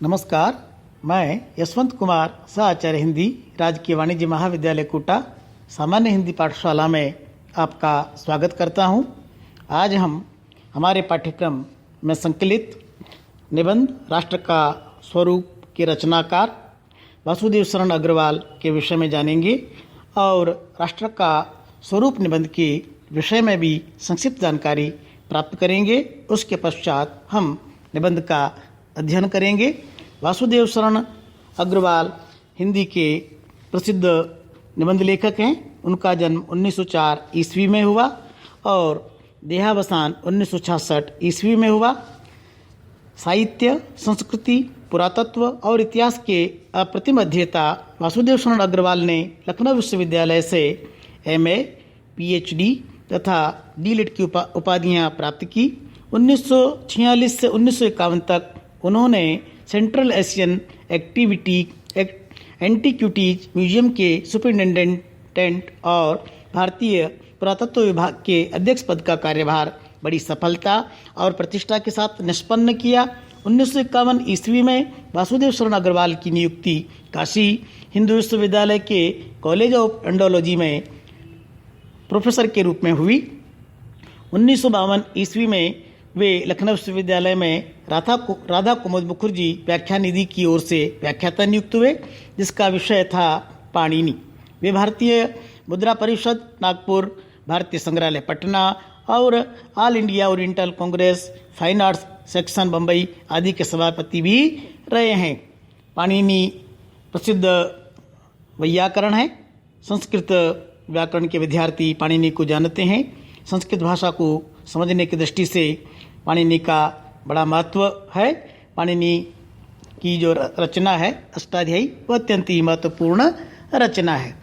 नमस्कार, मैं यशवंत कुमार आचार्य हिंदी राजकीय वाणिज्य महाविद्यालय कोटा सामान्य हिंदी पाठशाला में आपका स्वागत करता हूं। आज हम हमारे पाठ्यक्रम में संकलित निबंध राष्ट्र का स्वरूप के रचनाकार वासुदेव शरण अग्रवाल के विषय में जानेंगे और राष्ट्र का स्वरूप निबंध के विषय में भी संक्षिप्त जानकारी प्राप्त करेंगे। उसके पश्चात हम निबंध का अध्ययन करेंगे। वासुदेव शरण अग्रवाल हिंदी के प्रसिद्ध निबंध लेखक हैं। उनका जन्म 1904 ईस्वी में हुआ और देहावसान 1966 ईस्वी में हुआ। साहित्य, संस्कृति, पुरातत्व और इतिहास के अप्रतिम अध्येता वासुदेव शरण अग्रवाल ने लखनऊ विश्वविद्यालय से MA, PhD तथा D.Litt की उपाधियाँ प्राप्त की। 1946 से 1951 तक उन्होंने सेंट्रल एशियन एंटीक्विटीज म्यूजियम के सुपरिटेंडेंट और भारतीय पुरातत्व विभाग के अध्यक्ष पद का कार्यभार बड़ी सफलता और प्रतिष्ठा के साथ निष्पन्न किया। 1951 ईस्वी में वासुदेव शरण अग्रवाल की नियुक्ति काशी हिंदू विश्वविद्यालय के कॉलेज ऑफ एंडोलॉजी में प्रोफेसर के रूप में हुई। 1952 ईस्वी में वे लखनऊ विश्वविद्यालय में राधा कुमुद मुखर्जी व्याख्या निधि की ओर से व्याख्याता नियुक्त हुए, जिसका विषय था पाणिनि। वे भारतीय मुद्रा परिषद नागपुर, भारतीय संग्रहालय पटना और all India oriental Congress fine arts section Bombay आदि के सभापति भी रहे हैं। पाणिनि प्रसिद्ध वैयाकरण है। संस्कृत व्याकरण के विद्यार्थी पाणिनि को जानते हैं। संस्कृत भाषा को समझने की दृष्टि से पाणिनि का बड़ा महत्व है। पाणिनि की जो रचना है अष्टाध्यायी, वह अत्यंत ही महत्वपूर्ण रचना है।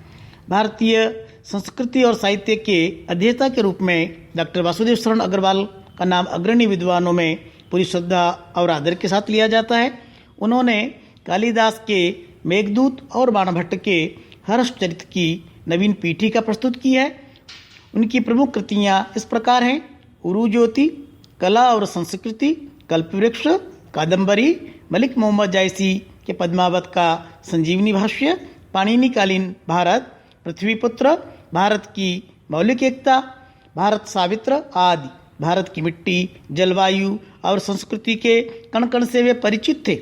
भारतीय संस्कृति और साहित्य के अध्येता के रूप में डॉक्टर वासुदेव शरण अग्रवाल का नाम अग्रणी विद्वानों में पूरी श्रद्धा और आदर के साथ लिया जाता है। उन्होंने कालिदास के मेघदूत और बाणभट्ट के हर्षचरित की नवीन पीठिका प्रस्तुत की है। उनकी प्रमुख कृतियाँ इस प्रकार हैं: उरू ज्योति, कला और संस्कृति, कल्पवृक्ष, कादम्बरी, मलिक मोहम्मद जायसी के पद्मावत का संजीवनी भाष्य, पाणिनिकालीन भारत, पृथ्वीपुत्र, भारत की मौलिक एकता, भारत सावित्र आदि। भारत की मिट्टी, जलवायु और संस्कृति के कण कण से वे परिचित थे,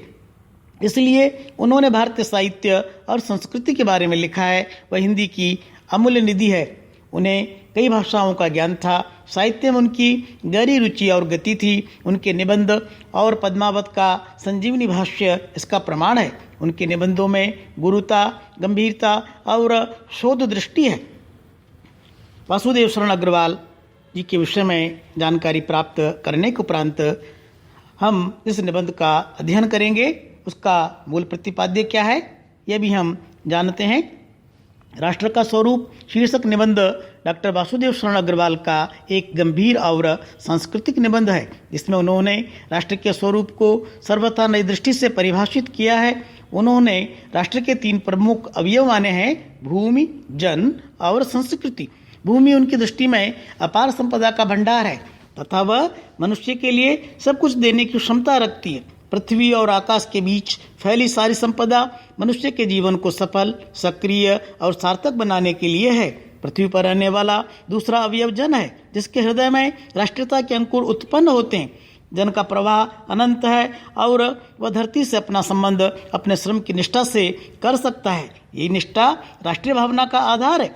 इसलिए उन्होंने भारतीय साहित्य और संस्कृति के बारे में लिखा है। वह हिंदी की अमूल्य निधि है। उन्हें कई भाषाओं का ज्ञान था। साहित्य में उनकी गहरी रुचि और गति थी। उनके निबंध और पद्मावत का संजीवनी भाष्य इसका प्रमाण है। उनके निबंधों में गुरुता, गंभीरता और शोध दृष्टि है। वासुदेव शरण अग्रवाल जी के विषय में जानकारी प्राप्त करने के उपरांत हम इस निबंध का अध्ययन करेंगे। उसका मूल प्रतिपाद्य क्या है, यह भी हम जानते हैं। राष्ट्र का स्वरूप शीर्षक निबंध डॉक्टर वासुदेव शरण अग्रवाल का एक गंभीर और सांस्कृतिक निबंध है, जिसमें उन्होंने राष्ट्र के स्वरूप को सर्वथा नई दृष्टि से परिभाषित किया है। उन्होंने राष्ट्र के 3 प्रमुख अवयव माने हैं: भूमि, जन और संस्कृति। भूमि उनकी दृष्टि में अपार संपदा का भंडार है तथा वह मनुष्य के लिए सब कुछ देने की क्षमता रखती है। पृथ्वी और आकाश के बीच फैली सारी संपदा मनुष्य के जीवन को सफल, सक्रिय और सार्थक बनाने के लिए है। पृथ्वी पर रहने वाला दूसरा अवयव जन है, जिसके हृदय में राष्ट्रीयता के अंकुर उत्पन्न होते हैं। जन का प्रवाह अनंत है और वह धरती से अपना संबंध अपने श्रम की निष्ठा से कर सकता है। यही निष्ठा राष्ट्रीय भावना का आधार है।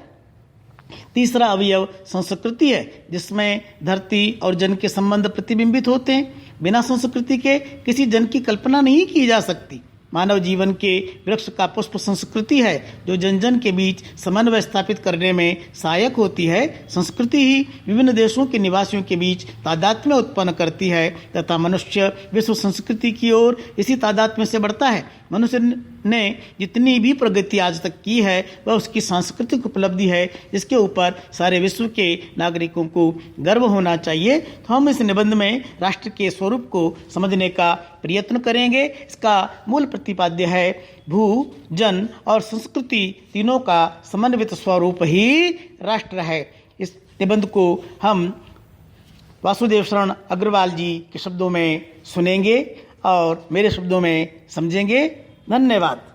तीसरा अवयव संस्कृति है, जिसमें धरती और जन के संबंध प्रतिबिंबित होते हैं। बिना संस्कृति के किसी जन की कल्पना नहीं की जा सकती। मानव जीवन के वृक्ष का पुष्प संस्कृति है, जो जन जन के बीच समन्वय स्थापित करने में सहायक होती है। संस्कृति ही विभिन्न देशों के निवासियों के बीच तादात्म्य उत्पन्न करती है तथा मनुष्य विश्व संस्कृति की ओर इसी तादात्म्य से बढ़ता है। मनुष्य ने जितनी भी प्रगति आज तक की है, वह उसकी सांस्कृतिक उपलब्धि है, जिसके ऊपर सारे विश्व के नागरिकों को गर्व होना चाहिए। तो हम इस निबंध में राष्ट्र के स्वरूप को समझने का प्रयत्न करेंगे। इसका मूल प्रतिपाद्य है भू, जन और संस्कृति तीनों का समन्वित स्वरूप ही राष्ट्र है। इस निबंध को हम वासुदेव शरण अग्रवाल जी के शब्दों में सुनेंगे और मेरे शब्दों में समझेंगे। धन्यवाद।